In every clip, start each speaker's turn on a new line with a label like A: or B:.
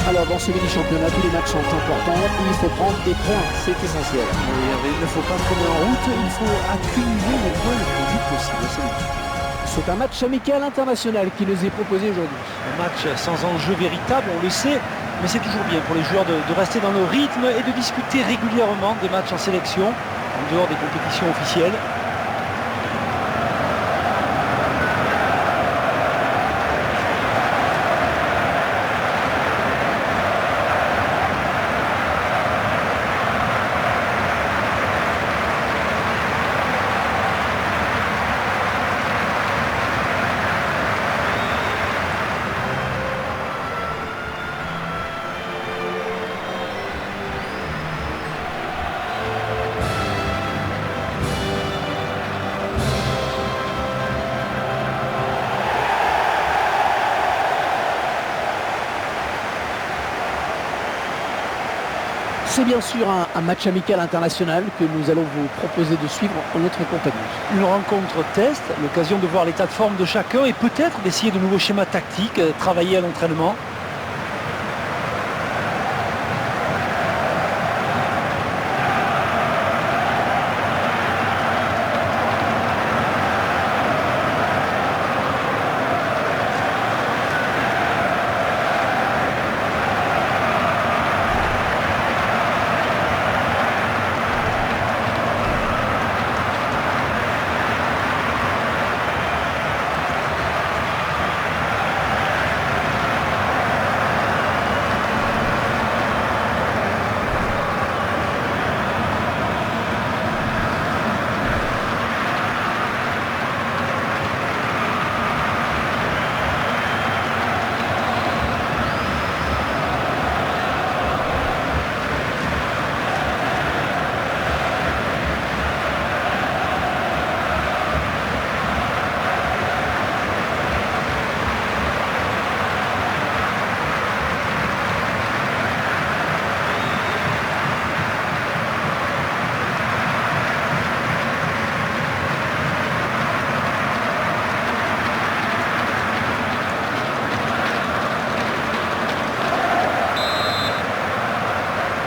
A: Alors dans ce mini-championnat, tous les matchs sont importants, il faut prendre des points, c'est essentiel.
B: Et il ne faut pas tourner en route, il faut accumuler les points le plus vite possible.
A: C'est un match amical international qui nous est proposé aujourd'hui.
B: Un match sans enjeu véritable, on le sait, mais c'est toujours bien pour les joueurs de rester dans le rythme et de discuter régulièrement des matchs en sélection, en dehors des compétitions officielles.
A: C'est bien sûr un match amical international que nous allons vous proposer de suivre en notre compagnie.
B: Une rencontre test, l'occasion de voir l'état de forme de chacun et peut-être d'essayer de nouveaux schémas tactiques, travailler à l'entraînement.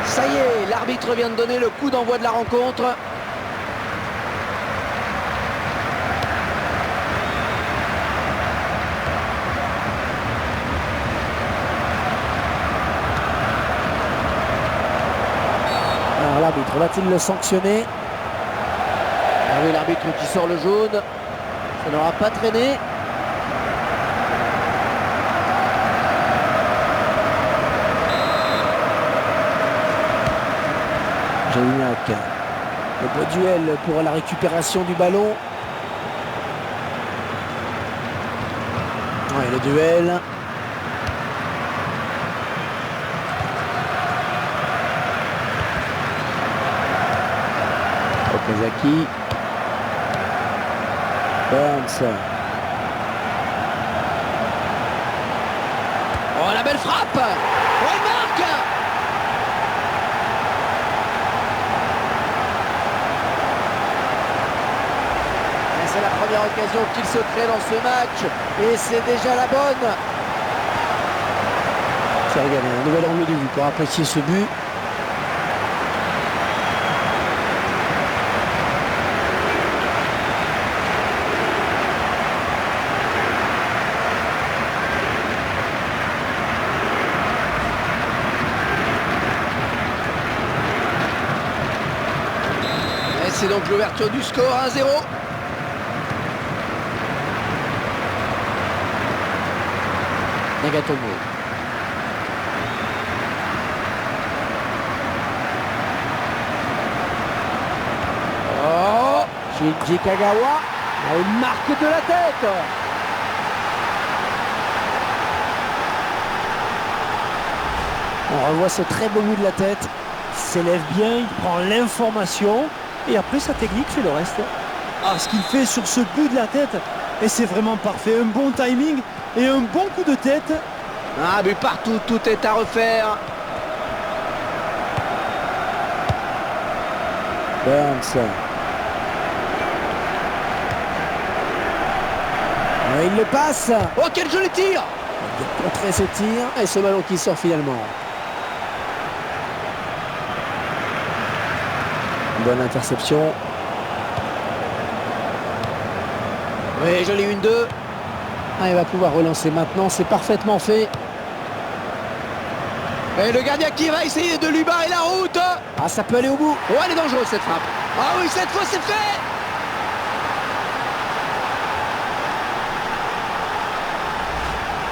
A: Ça y est, l'arbitre vient de donner le coup d'envoi de la rencontre. Alors l'arbitre va-t-il le sanctionner? Ah oui, l'arbitre qui sort le jaune. Ça n'aura pas traîné. Jalinak. Le beau duel pour la récupération du ballon. Ouais, le duel. Okazaki. Burns. Oh, la belle frappe! Oh, il marque! C'est la première occasion qu'il se crée dans ce match et c'est déjà la bonne. Tiens, regardez, un nouvel angle de vue pour apprécier ce but. Et c'est donc l'ouverture du score 1-0. Nagatomo. Oh, Shinji Kagawa a une marque de la tête. On revoit ce très beau but de la tête.
B: Il s'élève bien, il prend l'information et après sa technique fait le reste. Ah, ce qu'il fait sur ce but de la tête, et c'est vraiment parfait, un bon timing et un bon coup de tête.
A: Ah, but partout, tout est à refaire. Burns. Il le passe. Oh, quel joli tir! Il a contré ce tir et ce ballon qui sort finalement. Bonne interception. Oui, joli 1-2. Ah, il va pouvoir relancer maintenant, c'est parfaitement fait. Et le gardien qui va essayer de lui barrer la route. Ah, ça peut aller au bout. Oh, elle est dangereuse cette frappe. Ah oui, cette fois c'est fait.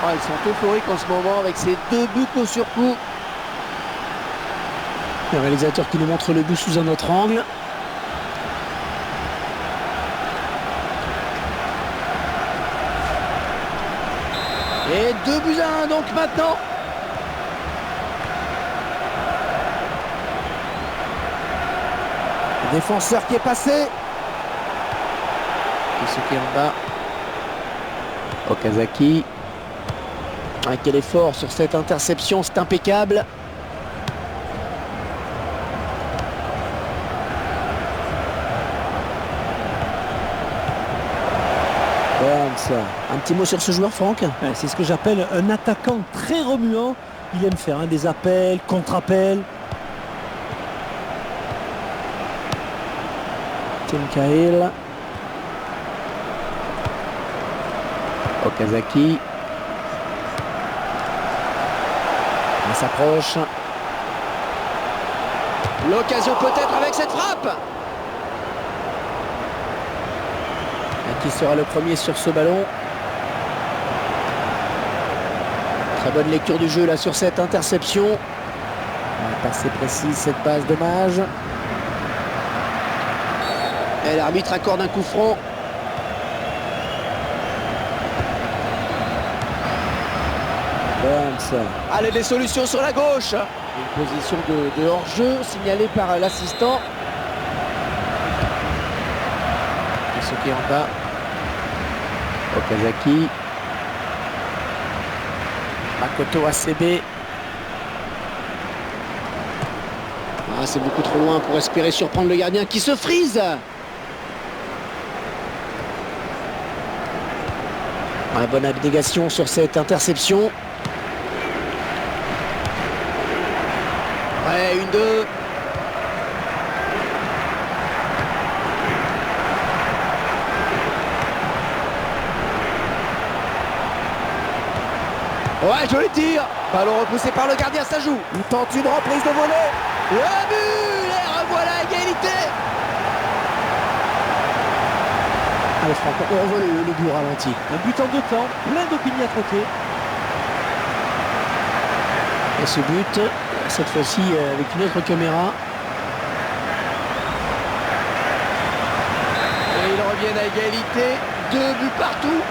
A: Oh, ils sont euphoriques en ce moment avec ces 2 buts au surcoup. Le réalisateur qui nous montre le but sous un autre angle. Et 2-1 donc maintenant. Le défenseur qui est passé. Et ce qui est en bas. Okazaki. Ah, quel effort sur cette interception, c'est impeccable. Un petit mot sur ce joueur, Franck?
B: Ouais, c'est ce que j'appelle un attaquant très remuant. Il aime faire des appels, contre-appels.
A: Tim Cahill. Okazaki. On s'approche. L'occasion peut-être avec cette frappe. Qui sera le premier sur ce ballon? Très bonne lecture du jeu là sur cette interception. Pas assez précise cette passe, dommage. Et l'arbitre accorde un coup franc. Allez, des solutions sur la gauche. Une position de hors-jeu signalée par l'assistant. Et ce qui est en bas. Okazaki. Makoto ACB. Ah, c'est beaucoup trop loin pour espérer surprendre le gardien qui se frise. Ah, bonne abnégation sur cette interception. Ouais, 1-2. Ouais, joli tir. Ballon repoussé par le gardien, ça joue. Il tente une reprise de volée. Le but. Et revoilà égalité. Allez Franck, on revoit le but ralenti.
B: Un but en 2 temps, plein d'opiniâtreté.
A: Et ce but, cette fois-ci avec une autre caméra. Et ils reviennent à égalité. 2 buts partout.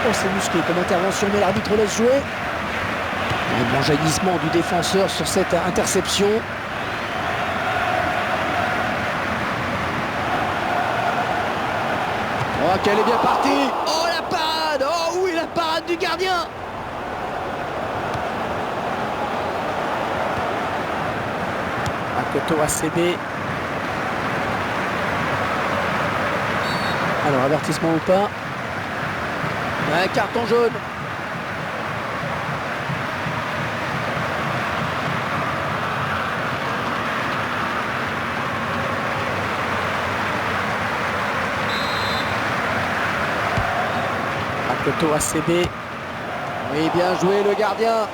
A: Oh, c'est musclé comme intervention, mais l'arbitre laisse jouer. Un bon jaillissement du défenseur sur cette interception. Oh, qu'elle est bien partie. Oh, la parade. Oh oui, la parade du gardien. Makoto ACB. Alors, avertissement ou pas? Un carton jaune. Makoto ACB. Oui, bien joué le gardien.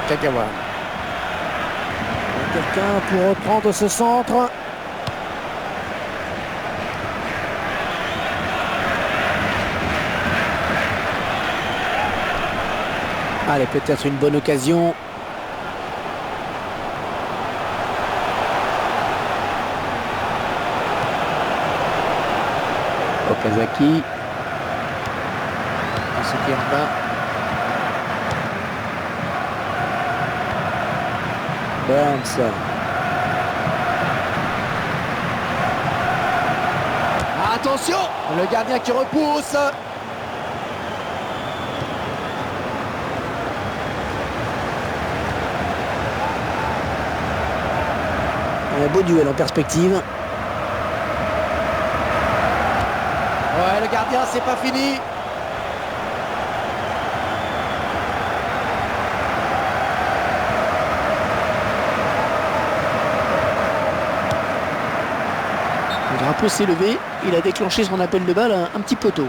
A: Kagawa. Quelqu'un pour reprendre ce centre. Allez, peut-être une bonne occasion. Okazaki. Ce qui est en bas. Burns. Attention, le gardien qui repousse. Un beau duel en perspective. Ouais, le gardien, c'est pas fini. Le drapeau s'est levé. Il a déclenché son appel de balle un petit peu tôt.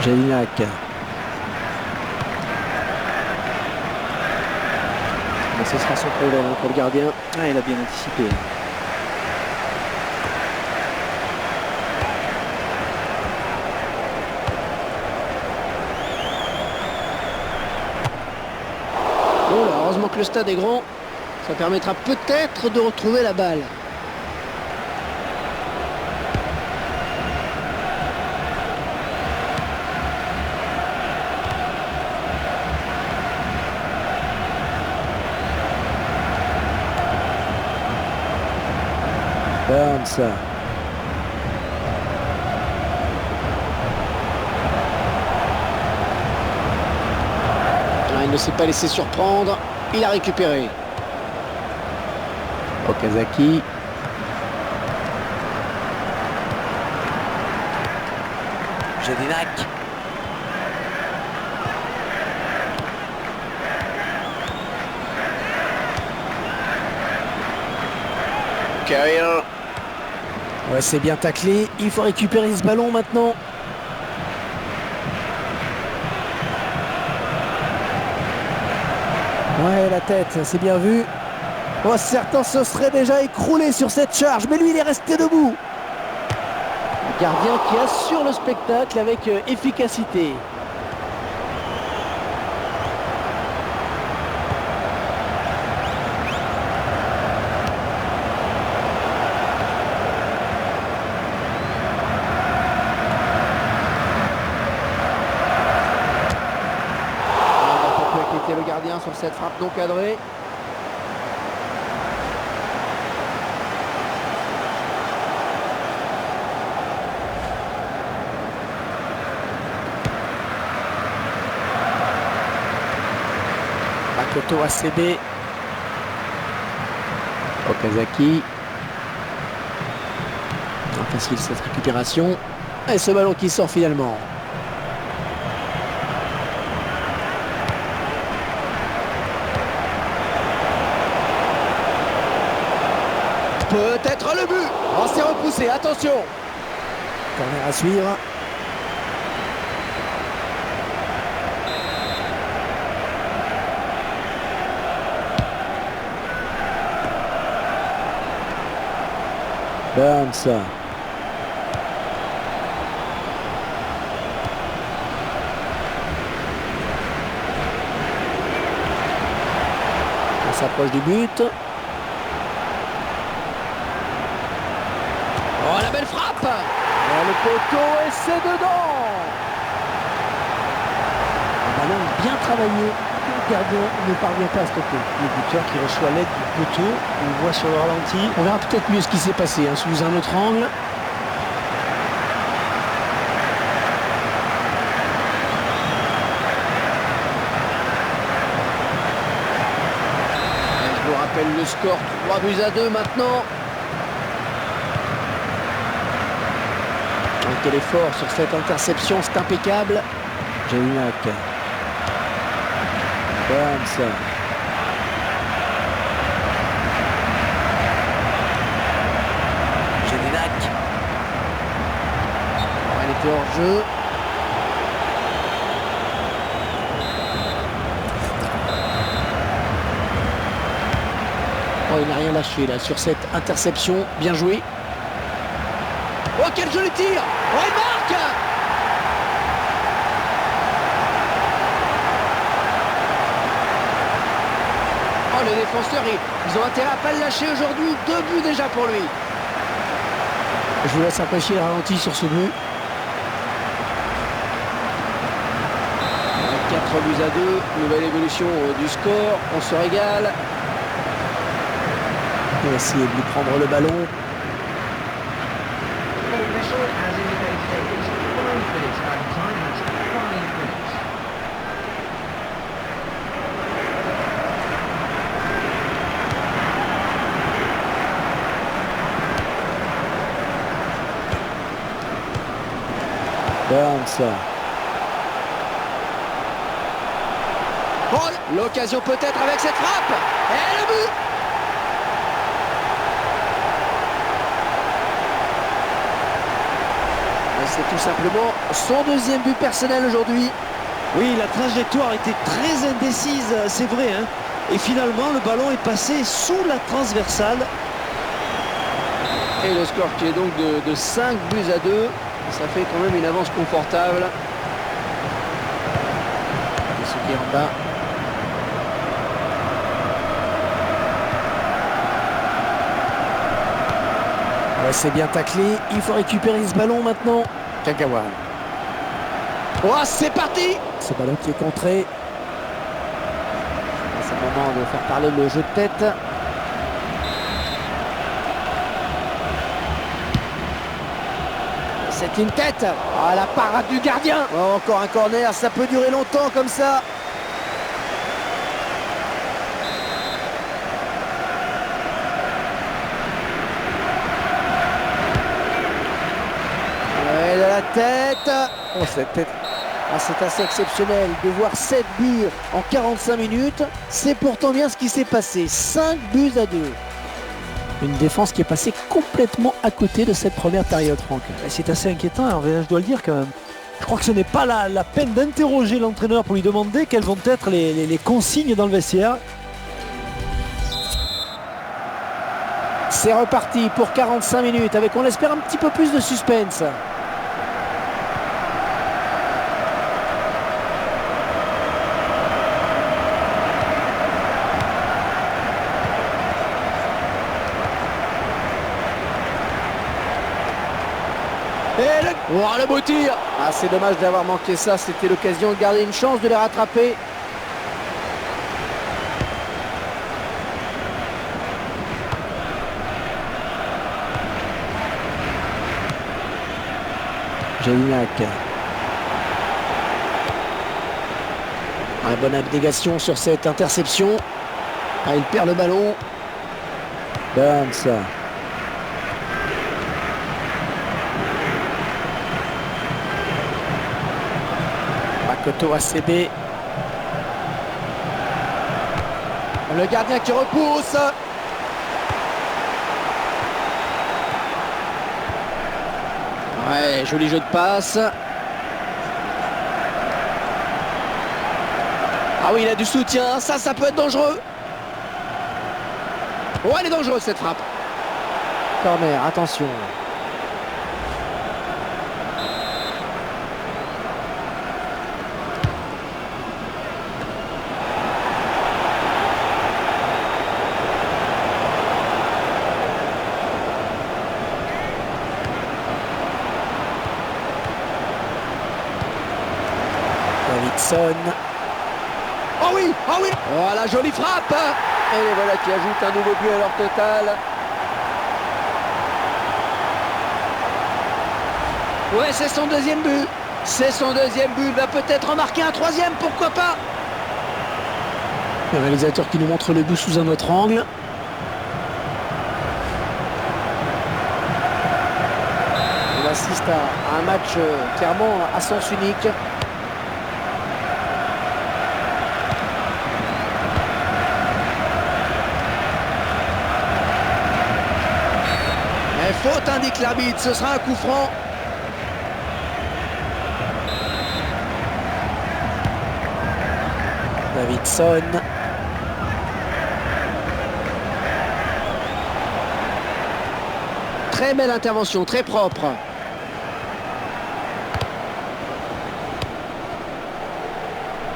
A: Jelinek. Ce sera son problème pour le gardien.
B: Ah, il a bien anticipé.
A: Bon, là, heureusement que le stade est grand. Ça permettra peut-être de retrouver la balle. Burns. Il ne s'est pas laissé surprendre. Il a récupéré. Okazaki. Jelinek. Carrier. Ouais, c'est bien taclé. Il faut récupérer ce ballon maintenant. Ouais, la tête, c'est bien vu. Oh, certains se seraient déjà écroulés sur cette charge, mais lui, il est resté debout. Le gardien qui assure le spectacle avec efficacité. Le gardien sur cette frappe non cadrée. Makoto ACB. Okazaki. Pas facile cette récupération. Et ce ballon qui sort finalement. Peut-être le but. Oh, c'est repoussé, attention. Corner à suivre. Burns. On s'approche du but. Oh, la belle frappe! Le poteau et c'est dedans! Un ballon bien travaillé. Le gardien ne parvient pas à stopper.
B: Le buteur qui reçoit l'aide du poteau. On le voit sur le ralenti.
A: On verra peut-être mieux ce qui s'est passé sous un autre angle. Je vous rappelle le score 3-2 maintenant. Quel effort sur cette interception, c'est impeccable. Jelinek. Burns. Jelinek. Elle était hors jeu. Oh, il n'a rien lâché là sur cette interception. Bien joué. Oh, quel joli tir! Oh, il marque! Oh, les défenseurs, ils ont intérêt à pas le lâcher aujourd'hui. 2 buts déjà pour lui. Je vous laisse apprécier le ralenti sur ce but. 4-2, nouvelle évolution du score. On se régale. On va essayer de lui prendre le ballon.
C: As indicated, it's 5 minutes and time has 5
A: Burns. Oh, l'occasion peut-être avec cette frappe. Et le but. Et c'est tout simplement son deuxième but personnel aujourd'hui.
B: Oui, la trajectoire était très indécise, c'est vrai, hein. Et finalement, le ballon est passé sous la transversale.
A: Et le score qui est donc de 5 buts à 2. Ça fait quand même une avance confortable. Et ce qui est en bas. Ouais, c'est bien taclé. Il faut récupérer ce ballon maintenant. Kagawa. Oh, c'est parti! Ce ballon qui est contré. C'est le moment de faire parler le jeu de tête. C'est une tête. Ah, la parade du gardien. Oh, encore un corner, ça peut durer longtemps comme ça. Ouais, de la tête. Oh, cette tête. Ah, c'est assez exceptionnel de voir 7 buts en 45 minutes. C'est pourtant bien ce qui s'est passé. 5 buts à 2. Une défense qui est passée complètement à côté de cette première période, Franck.
B: C'est assez inquiétant, Hervé, je dois le dire quand même. Je crois que ce n'est pas la peine d'interroger l'entraîneur pour lui demander quelles vont être les consignes dans le vestiaire.
A: C'est reparti pour 45 minutes avec, on l'espère, un petit peu plus de suspense. Et le beau tir. Ah, c'est dommage d'avoir manqué ça. C'était l'occasion de garder une chance de les rattraper. Jelinek. Ah, bonne abnégation sur cette interception. Ah, il perd le ballon. Burns. Makoto ACB. Le gardien qui repousse. Ouais, joli jeu de passe. Ah oui, il a du soutien. Ça peut être dangereux. Oh, elle est dangereuse cette frappe. Corner, attention. Davidson. Oh oui, oh oui. Oh, la jolie frappe. Et voilà qui ajoute un nouveau but à leur total. Ouais, c'est son deuxième but. C'est son deuxième but. Il va peut-être en marquer un troisième, pourquoi pas. Le réalisateur qui nous montre le but sous un autre angle. On assiste à un match clairement à sens unique. Faute, indique l'arbitre, ce sera un coup franc. Davidson. Très belle intervention, très propre.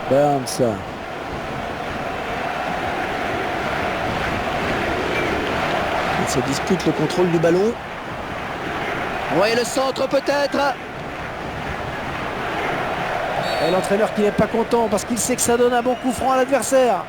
A: Burns. Il se dispute le contrôle du ballon. Ouais, le centre peut-être. Et l'entraîneur qui n'est pas content parce qu'il sait que ça donne un bon coup franc à l'adversaire.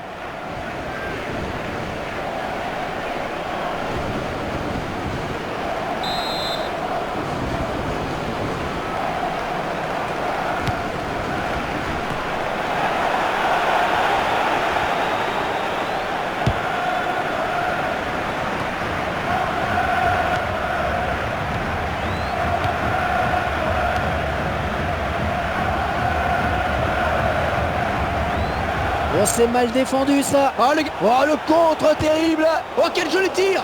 A: Oh, c'est mal défendu ça. Oh le contre terrible. Oh, quel joli tir.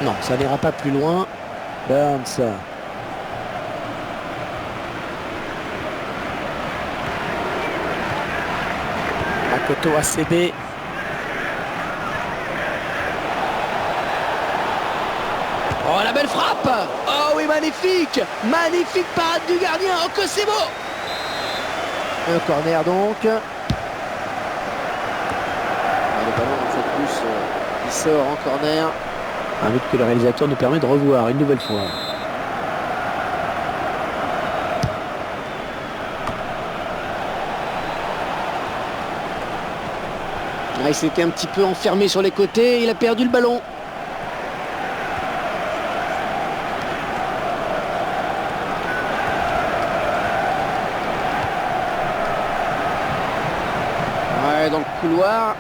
A: Non, ça n'ira pas plus loin. Burns. Makoto ACB. Oh, la belle frappe. Oh oui, magnifique. Magnifique parade du gardien. Oh, que c'est beau. Un corner donc. Le ballon, une fois de plus, il sort en corner. Un but que le réalisateur nous permet de revoir une nouvelle fois. Ah, il s'était un petit peu enfermé sur les côtés. Il a perdu le ballon. Dans le couloir.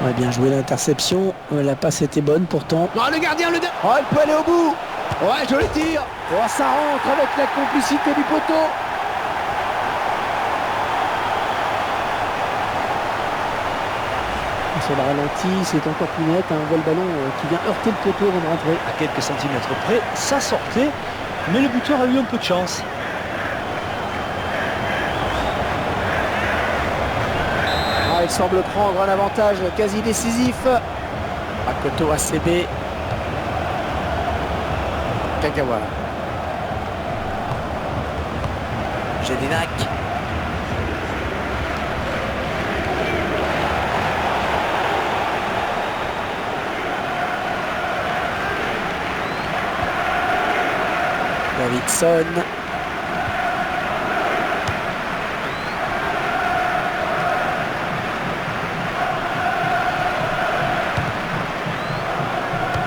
A: Ouais, bien joué l'interception. La passe était bonne pourtant. Non, le gardien, oh, il peut aller au bout. Ouais, joli tir. Oh, ça rentre avec la complicité du poteau. Sur la ralenti, c'est encore plus net. On voit le ballon qui vient heurter le poteau avant de rentrer.
B: À quelques centimètres près, ça sortait, mais le buteur a eu un peu de chance.
A: Il semble prendre un avantage quasi décisif. Makoto ACB. Kagawa. Jedinak. Davidson.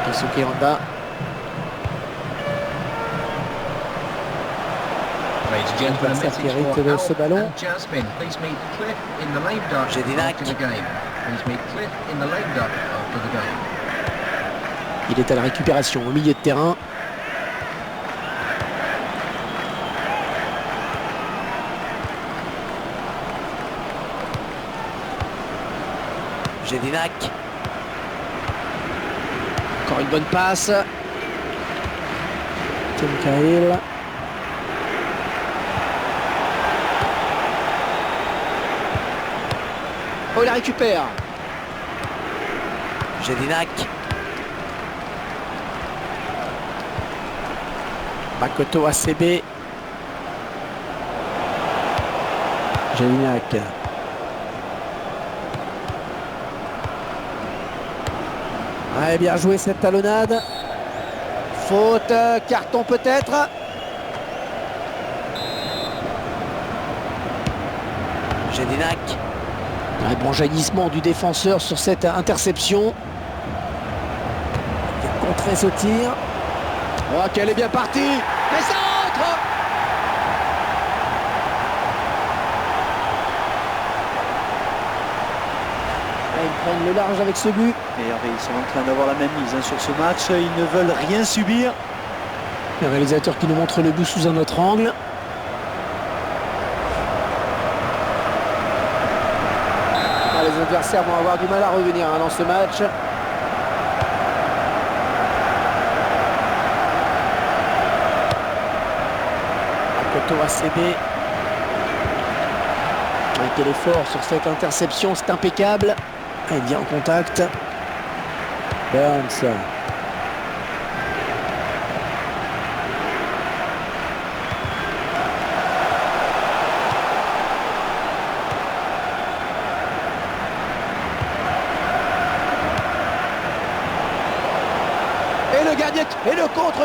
A: Keisuke Honda. L'adversaire qui hérite de ce ballon. Jedinak. Il est à la récupération au milieu de terrain. Jedinak. Encore une bonne passe. Tim Cahill. Oh, il la récupère. Jedinak. Makoto ACB. Jedinak. Ouais, bien joué cette talonnade. Faute, carton peut-être. Jedinak. Un bon jaillissement du défenseur sur cette interception. Il a contré ce tir. Oh, qu'elle est bien partie. Mais ça entre. Ils prennent le large avec ce but.
B: Et Hervé, ils sont en train d'avoir la même mise sur ce match. Ils ne veulent rien subir.
A: Le réalisateur qui nous montre le but sous un autre angle. Ah, les adversaires vont avoir du mal à revenir dans ce match. Makoto ACB. Quel effort sur cette interception, c'est impeccable. Il vient en contact. Burns. Et le gardien et le contre.